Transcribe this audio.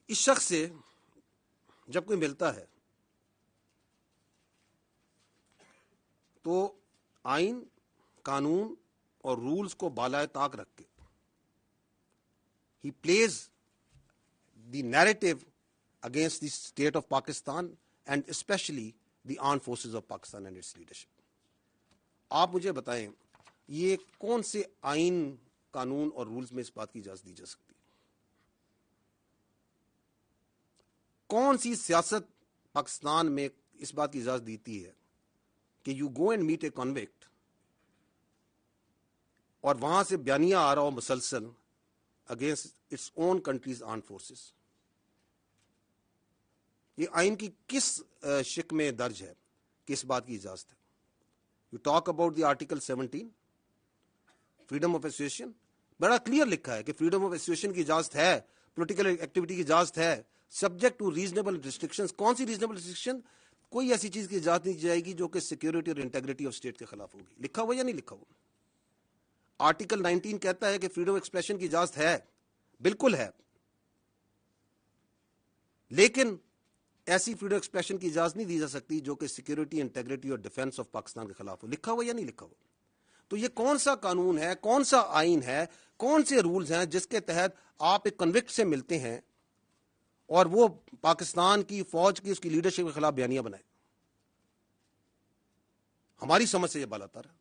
اس شخص سے جب کوئی ملتا ہے تو آئین، قانون اور رولز کو بالائے طاق رکھ کے ہی please the narrative against the state of Pakistan and especially the armed forces of Pakistan and its leadership. آپ مجھے بتائیں یہ کون سے آئین، قانون اور رولز میں اس بات کی اجازت دی جا سکتی ہے؟ کون سی سیاست پاکستان میں اس بات کی اجازت دیتی ہے کہ you go and meet a convict اور وہاں سے بیانیہ آ رہا ہو مسلسل against its own country's armed forces? یہ آئین کی کس شق میں درج ہے کہ اس بات کی اجازت ہے؟ You talk about the article 17 freedom of association, بڑا کلیئر لکھا ہے کہ فریڈم آف ایسوسیشن کی اجازت ہے، پولیٹیکل ایکٹیویٹی کی اجازت ہے، سبجیکٹ ٹو ریزنیبل ریسٹرکشنز. کون سی ریزنیبل ریسٹرکشن؟ کوئی ایسی چیز کی اجازت نہیں دی جائے گی جو کہ سیکورٹی اور انٹیگریٹی آف اسٹیٹ کے خلاف ہوگی. لکھا ہوا یا نہیں لکھا ہوا؟ آرٹیکل 19 کہتا ہے کہ فریڈم آف ایکسپریشن کی اجازت ہے، بالکل ہے، لیکن ایسی فریڈم آف ایکسپریشن کی اجازت نہیں دی جا سکتی جو کہ سیکورٹی، انٹیگریٹی اور ڈیفنس آف پاکستان کے خلاف ہو. لکھا ہوا یا نہیں لکھا ہوا؟ تو یہ کون سا قانون ہے، کون سا آئین ہے، کون سے رولز ہیں جس کے تحت آپ ایک کنوکٹ سے ملتے ہیں اور وہ پاکستان کی فوج کی، اس کی لیڈرشپ کے خلاف بیانیہ بنائے؟ ہماری سمجھ سے یہ بالاتر ہے.